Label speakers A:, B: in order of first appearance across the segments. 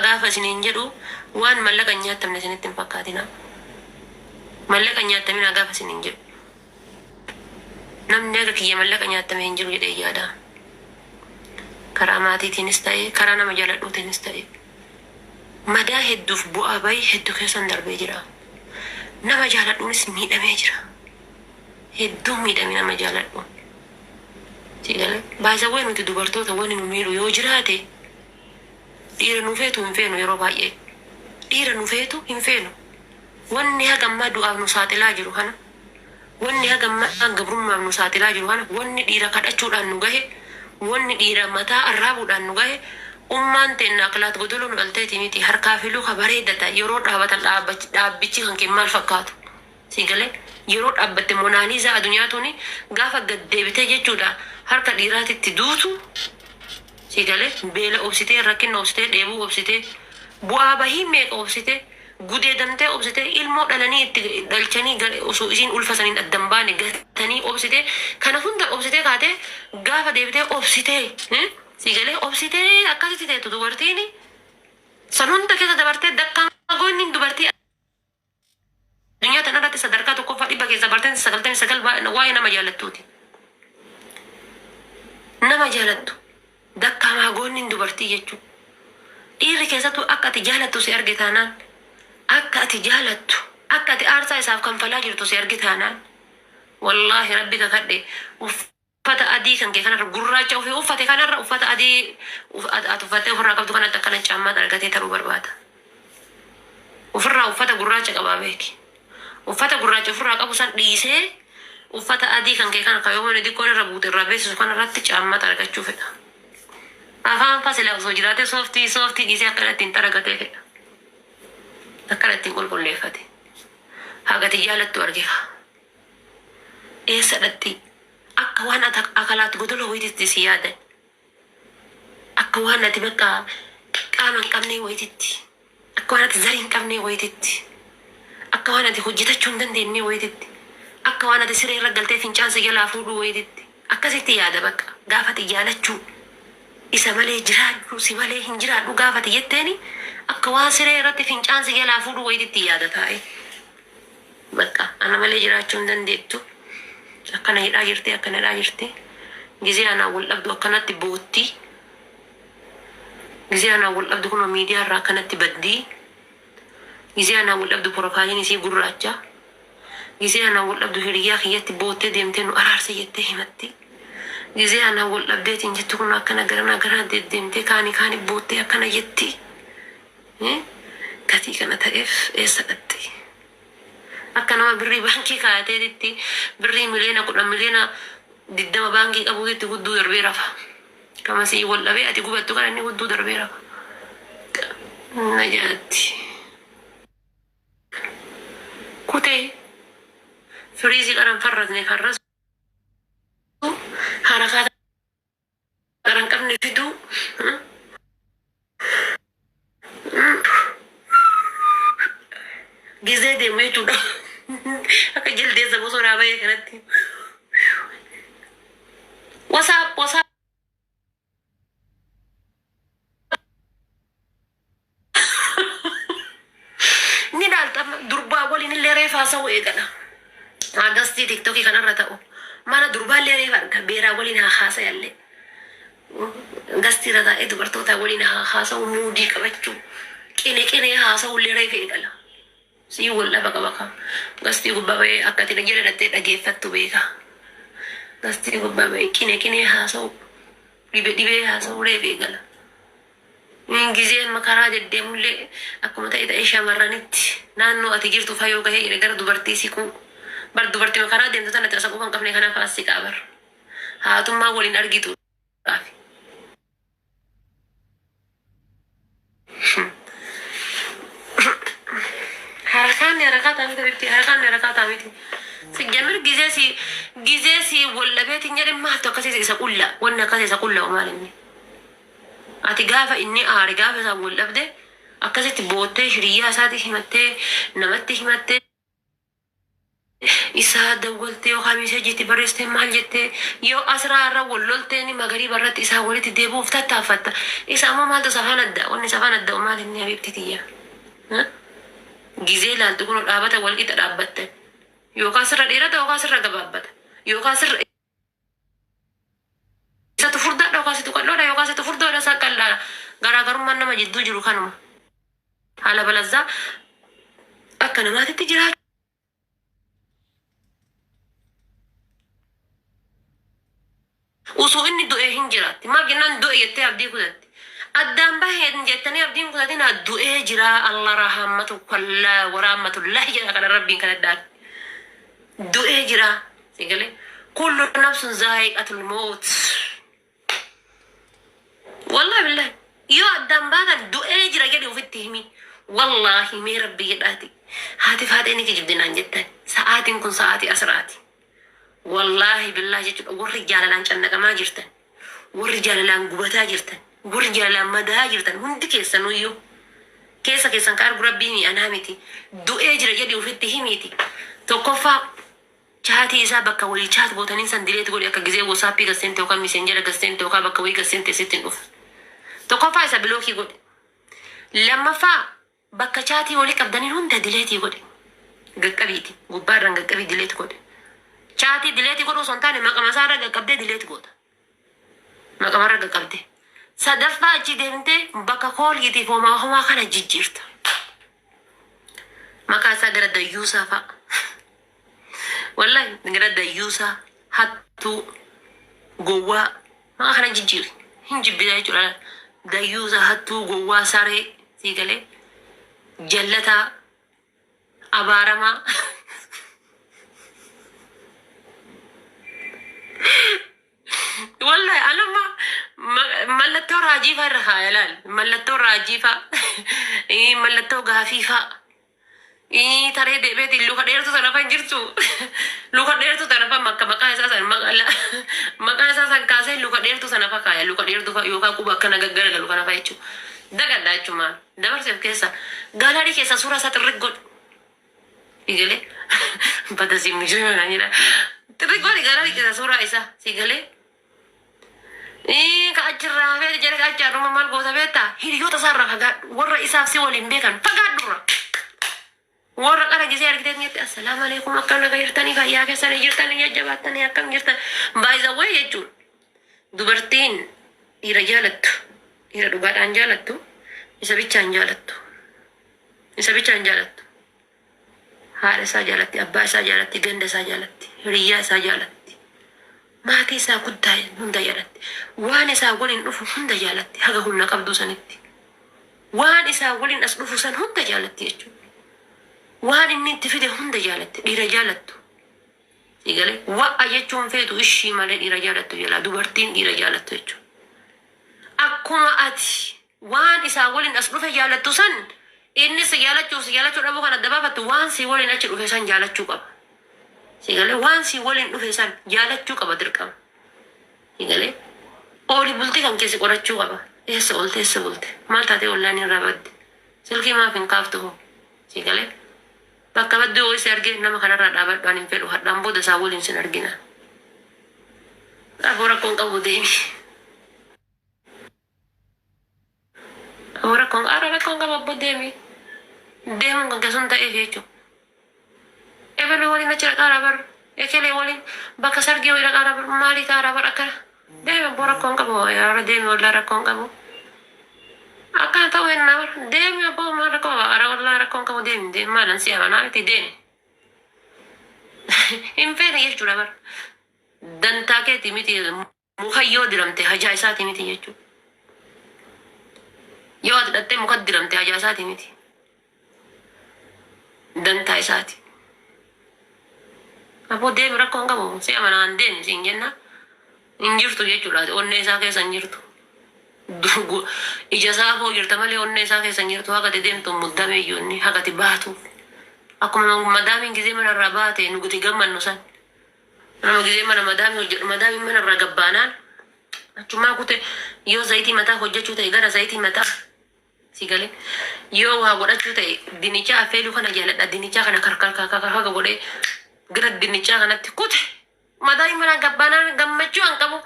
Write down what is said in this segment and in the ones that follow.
A: gaafa isiniin jedhu waan mallaqa hin nyaattamne isinitti hin fakkaatina. Mallaqa hin nyaattamin gaafa isiniin jedhu namni akka kiyya mallaqa nyaattame hin jiru jedhee yaada. Karaa maatiitiinis ta'e karaa nama jaaladhuutiinis ta'e madaa hedduuf bu'aa bayii hedduu keessan darbee jira. Nama jaaladhuunis miidhamee jira. Hedduu miidhame nama jaaladhuun. Sigale baay'isawwan nuti dubartoota wani nu miidhu yoo jiraate dhiira nu feetu hin feenu yeroo baay'ee. Dhiira nu feetu hin feenu. Wanni hagammaa du'aaf nu saaxilaa jiru kana. Wanni hagammaa gabrummaaf nu saaxilaa jiru kana. Wanni dhiira kadhachuudhaan nu gahe. Wanni dhiira mataa arraabuudhaan nu gahe. Ummaan teenna akalaat godoloo nu dhalteeti miti harkaa fi luka bareeddata yeroo dhaabatan dhaabbichi kan kee maal fakkaatu. Sigale yeroo dhaabbatte Monaaliizaa addunyaatuuni gaafa gaddeebitee jechuudha harka dhiiraatitti duutu. Sigale beela obsitee rakkina obsitee dheebuu obsitee bu'aa bahii meeqa obsitee gudeedamtee obsitee ilmoo dhalanii itti dhalchanii osoo isiin ulfasaniin addan baane gatanii obsitee kana hunda obsitee kaatee gaafa deebitee obsitee Sigale obsitee akkasitti teetu dubartiin san hunda keessa dabartee dakkaa goonni dubartii addunyaa tanarratti sadarkaa tokkoffaa 199 waa'ee nama jaalattuuti. Nama jaalattu dakkaa goonni dubartii jechuudha. Dhiirri keessattuu akka ati jaalattu si arge taanaan akka ati jaalattu akka ati aarsaa isaaf kanfalaa jirtu si arge taanaan wallaahi rabbi kakadhe uffata adii kan kee kanarra gurraacha ofii uffate kanarra uffata adii ati uffattee ofirraa qabdu kanatti akkana caammaa argatee taruu barbaada. Ofirraa uffata gurraacha qabaa beeki. Uffata gurraacha ofirraa qabu san dhiisee uffata adii kan kee kana kayoomani dikkoon irra buute irraa beeksisu kanarratti caammaa argachuu fedha. Afaan fasilaa osoo jiraate sooftii dhiisee akkanatti hin xaragatee fedha. Akkanatti hin qulqulleeffate. Hagati jaalattu argeeka. Eessa dhatti? Akka waan akalaat godoloo wayititti si yaadan. Akka waan ati bakka qaama hin qabnee wayititti. Akka waan ati zarii hin qabnee wayititti. Akka waan ati hojjetachuu hin dandeenye wayititti. Akka waan ati siree irra galtee fincaansa jalaa fuudhuu wayititti. Akkasitti yaada bakka gaafati jaalachuu. Isa malee jiraachuu si malee hin jiraadhu gaafati jetteeni akka waan siree irratti fincaansa jalaa fuudhuu wayititti yaada taa'e. Bakka ana malee jiraachuu hin dandeettu. Akkana hidhaa jirti akkana hidhaa jirti. Gizee anaa wal dhabdu akkanatti bootti. Gizee anaa wal dhabdu kun miidiyaa irraa akkanatti baddii. Gizee anaa wal dhabdu profaayiliin isii gurraacha. Gizee anaa wal dhabdu hiriyaa kiyyatti boottee deemtee nu araarsa jettee himatti. Gizee anaa wal dhabdeetiin jettu kun akkana gara deemtee kaani boottee akkana jetti. Gatii kana ta'eef eessa dhatti? Akka nama birrii baankii kaayateetitti birrii miliyoona 10 miliyoona 20 baankii qabuutti gudduu darbee rafa. Kama si wal dhabee ati gubattu kana inni gudduu darbee rafa. Na jaatti. Kutee firiizii qaran farratne farrasu harakaata qaran qabne fiduu gizee deemu jechuudha. Akka jaldeessa bosonaa bahee kanatti. Wasaap. Ni dhaalta durbaa waliin illee reefa haasa'u eegala. Agastii tiktokii kanarra ta'u. Mana durbaa illee reefa arga beeraa waliin haasa'allee. Gastii irra taa'ee dubartoota waliin haasa'u muudii qabachuu. Qinee haasa'u illee reefa eegala. Si walla baka gasti gubba bae akka tina jere datte dhageeffattu beeka. Gasti gubba bae qinee haasa'u dhibee haasa'u reefa eegala. Gizeen makaraa deddeemullee akkuma ta'e shamarranitti naannoo ati jirtu fayyoo gahee gara dubartii siquu bar dubartii makaraa deemtu tana tira saquu kan qabne kanaaf as siqaa bar haatummaa waliin argitu. Harakata miti. Sejamir gizesi walla beti nyare mahto akasi isa qulla wanna akasi isa qulla umalini. Ati gaafa inni aari gaafa isa wal dhabde akkasitti boottee hiriyaa isaati himattee namatti himattee إسا دولت يو خميسة جيتي برستي مال جتي يو أسرار ولولتني مغري برت إسا ولتي ديبو فتتا فتا إسا ما مالتو سفان الدا وني سفان الدا ومال إني حبيبتي تيا ها جيزي لان تكون الآبتا والقيت الآبتا يو قاسر الإرادة وقاسر القبابتا يو قاسر إسا تفردا لو قاسي تقلولا يو قاسي تفردا ولا ساقلا غرا غرم من نما جدو جرو خانما على بلزا أكنا ما تتجرى وسو إني دوئي هنجرات ما جنان دوئي يتي أبدي كدت أدام بهيد جتني أبدي كدتنا دوئي جرا الله رحمة كلا ورحمة الله جرا كان ربي كان دات دوئي جرا سيقولي كل نفس ذائقة الموت والله بالله يو أدام بهذا دوئي جرا جدي وفي التهمي والله مي ربي يداتي هاتي فاتيني كجبدنا جدا ساعاتي كن ساعاتي أسراتي والله بالله جت والرجال لان جنك ما جرتن والرجال لان قبتا جرتن والرجال لان مدها جرتن هندي كيسا نويو كيسا كار بربيني أنا ميتي دو إجرا جدي وفتي ميتي توقفا شاتي إسا بكا ولي شات بوتانين سندليت قولي أكا جزي وصابي قسنتي وكا ميسنجر قسنتي وكا بكا وي قسنتي ستين أوف توقفا إسا بلوكي قولي لما فا بكا شاتي ولي قبدانين هندا دليتي قولي قبيتي قبارن قبي دليت قولي شاتي دليتي قولو سنتاني مقام سارة قبدي دليت قولي مقام رقا قبدي صدفة أجي ديمتي بكا كول يتي فوما هما خانا جيجيرت مكا ساقرا ديوسا فا والله نقرا ديوسا حتو قوا ما خانا جيجير هنجي بداية جلال ديوسا حتو قوا ساري سيقالي جلتا أبارما والله أنا ما ملتو راجيفة الرخايلال ملتو راجيفة إيه ملتو غافيفة إيه ترى دبيتي لو كديرتو سنفا جرتو لو كديرتو سنفا مكا أساسا مكا أساسا كاسي لو كديرتو سنفا كايا لو كديرتو يوكا كوبا كنا غغر لو كنا فايتشو دغدا چما دبر سيف كيسا غالاري كيسا سورا ساترغود يجلي بدسي مجنون انيرا ترغود غالاري كيسا سورا إيسا سيجلي إيه كأجرا في جرك أجرا ما مال قوسا بيتا هيريو تصرف هذا ورا إساف سوى لمبيكان فقدرا ورا كنا جزيرة كده نيت السلام عليكم أكمل غيرتني فيا كسر غيرتني يا جبتني أكمل غيرتني بايزا وين يجون دوبرتين يرجالت يردوبات أنجالتو يسبيتش أنجالتو يسبيتش أنجالتو هذا سجالتي أبا سجالتي جند سجالتي ريا سجالتي maatii isaa guddaa hunda jaalatti waan isaa waliin dhufu hunda jaalatti haga humna qabdu sanitti waan isaa waliin as dhufu san hunda jaalatti jechuudha waan inni itti fide hunda jaalatti dhiira jaalattu sigale wa'a jechuun feetu ishii malee dhiira jaalattu jala dubartiin dhiira jaalattu jechuudha akkuma ati waan isaa waliin as dhufe jaalattu san inni si jaalachuu dhabu kan adda baafattu waan si waliin achi dhufe san jaalachuu qaba sigale waan si waliin dhufe san jaalachuu qaba dirqama sigale ooli bulti kan keessi qorachuu qaba eessa bulte maal taatee ollaan irraa badde silkii maaf hin kaaftu hoo sigale bakka badde oo isi arge nama kanarraa dhaabadhaan hin fedhu hadhaan booda isaa waliin sin argina aboo rakkoon qabu deemi aboo rakkoon qabu abbo deemi deemuun kan keessun ta'eef jechuudha ebele waliin achi dhaqaa bar ekele waliin bakka sargii wayii dhaqaa bar maalii ta'aa bar akkana deeme abboo rakkoon qabu yaara deeme wallaa rakkoon qabu akkana ta'uu hin bar deeme abboo maal rakkoo ara wallaa rakkoon qabu deeme maalan si amanaa miti deeme hin feene jechuudha bar dantaa keeti miti mukayyoo diramte hajaa isaati miti jechuudha yoo ati dhattee muka diramte hajaa isaati miti dantaa isaati aboo deemi rakkoon qabu si amanaan deemi siin jenna hin jirtu jechuudha onnee isaa keessa hin jirtu ija isaa hoo jirta malee onnee isaa keessa hin jirtu hagati deemtu muddamee iyyuunni hagati baatu akkuma madaamiin gizee mana irraa baate nuguti gammannu san nama gizee mana madaamii hojjedhu madaamiin mana irraa gabbaanaan achumaa kute yoo zayitii mataa hojjechuu ta'e gara zayitii mataa si galee yoo waa godhachuu ta'e dinichaa affeeluu kana jaaladha dinichaa kana karkar godhee قرد النجاة غنت كوت مداي منا قبانا قمتشو أنقبو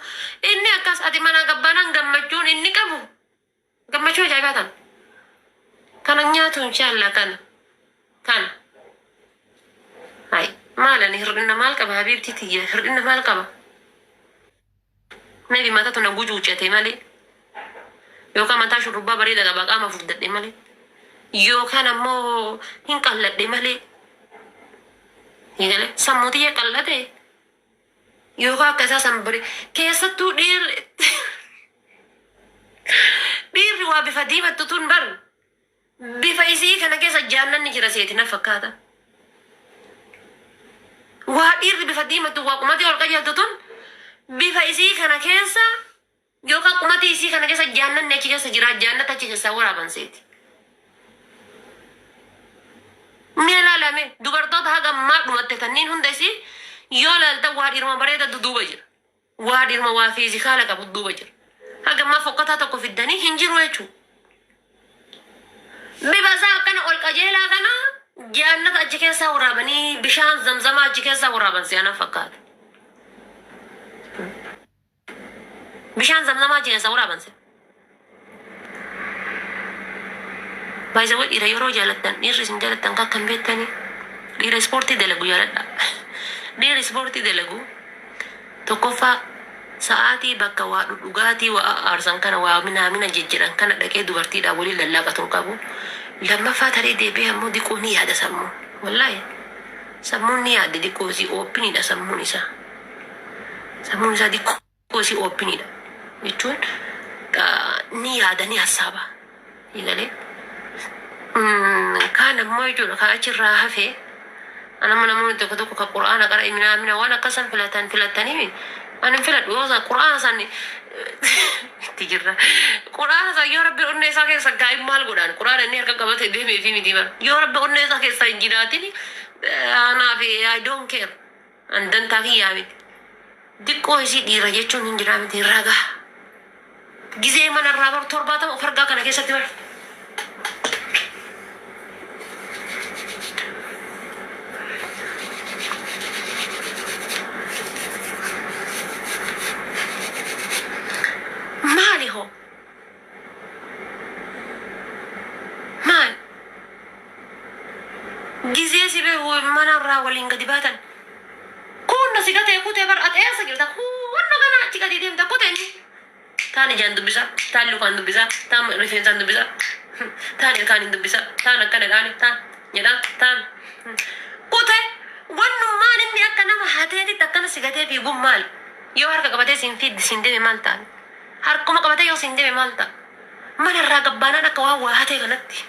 A: إني أكاس أتي منا قبانا قمتشون إني قبو قمتشو جايباتا كان نياتو إن شاء الله كان هاي مالا نهرنا مالك حبيبتي تيجي هرنا مالك نبي متى تنقوج وجهتي مالي يوكا متى شربا بريدة بقى ما فردت مالي يوكا نمو هنقلت مالي يقول سموتي قلته يوكا كذا سمبري كيسة تدير دير وبفديمة تتنبر بفايزي كان كيسة جانا نجرا سيتنا فكاتا وادير بفديمة وقمتي والقجة تتن بفايزي كان كيسة يوكا قمتي سي كان كيسة جانا نجي كيسة جرا جانا تجي كيسة ورابان سيتي ميلا لامي دوبرتو تها ما قمت تنين هندسي يولا التا وادير ما بريدة دوبجر وادير ما وافيزي خالك أبو دوبجر هذا ما فقطها تكو في الدني هنجر ويشو ببزا كان والقجيلا كان جانة أجيكي سورابني بشان زمزم أجيكي سورابن سيانا فقط بشان زمزم أجيكي سورابن سي بايزا إيرا يورو جالتن إيرا سن جالتن كاكن بيتاني إيرا سبورتي دلقو جالتا إيرا سبورتي دلقو تقفا ساعتي بكا ودغاتي وارسان كان ومنا ججران كان دكي دوبرتي دا ولي للاقه تنقبو لما فاتري دي بها مودي كوني هذا سمو والله سموني هذا دي كوزي اوبني دا سموني سموني سا دي كوزي اوبني دا يتون ني هذا ني حسابا يغلي كان موجود كاجرا هفي انا من تكتب القران قرأ من وانا قسم فلتاني أنا فيلت ووزا القرآن سني تجرا القرآن سا يا رب أرني ساكن سكاي مال قرآن القرآن إني أركب قبته ده في مديبر يا رب أرني ساكن سجيناتني أنا في I don't care عندن تاكي يامي ديكو هسي دي رجعتشون هنجرامي دي راجع جزء من الرابر ترباته وفرقا كنا كيسة تبر مالي هو مال جزء سيبه هو من الراولين قديباتا كون نسيقات يكوت يبر أتأسا جلتا كون نغانا تيكا ديديم تا كوتني تاني جان دبسا تاني لوكان دبسا تام رفينسان دبسا تاني الكاني دبسا تانا كان الاني تان يدا تان كوتي وانو ما نمي أكا نما هاتيتي تكنا سيقاتي في بوم مال يو هاركا قباتي سنفيد سندي مال تاني harkuma qabate yoo sin deeme maalta mana irraa gabbaanaan akka waa hatee kanatti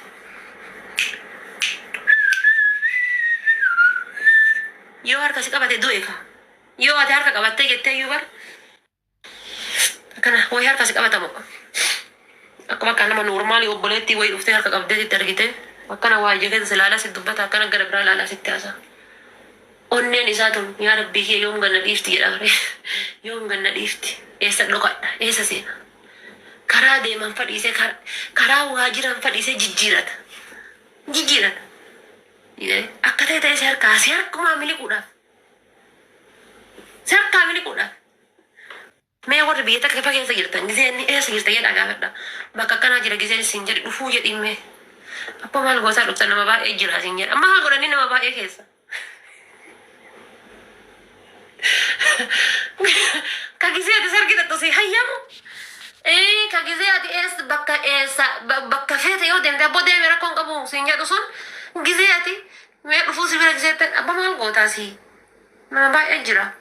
A: yoo harka si qabate du'e ka yoo ati harka qabattee jettee iyyuu bar akkana wayi harka si qabatamu akkuma akka nama noormaali obboleetti wayi dhuftee harka qabdeetitti argite akkana waa jekeessa si laalaa si dubbata akkana gara biraa laalaa sitti haasa onneen isaa tun yaa rabbii kee yoom ganna dhiifti jedha yoom ganna dhiifti eessa dhokadha eessa seena karaa deeman fadhiisee karaa waajiran fadhiisee jijjiirata akka ta'e ta'e si harkumaa miliquudhaaf si harkaa miliquudhaaf mee warri biyya takka fa keessa jirtan giseen eessa jirta jedha gaafadha bakka akkanaa jira giseen isin jedhi dhufuu jedhimme abba maal gootaa dhuftan nama baay'ee jira isin jedha amma haa godhanii nama baay'ee keessa كجزية تسرقي تتصي هيامو كجزية تيس بكا فيتا يودين ده بودي ميرا كون كابو سينجا دوسون جزية تي ميرا فوسي بيرا جزية أبا مال قوتاسي ما باي أجرا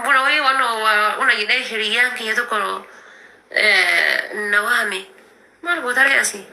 A: بروي وانا جدي هريان كي يتوكو نوامي مال قوتاري أسي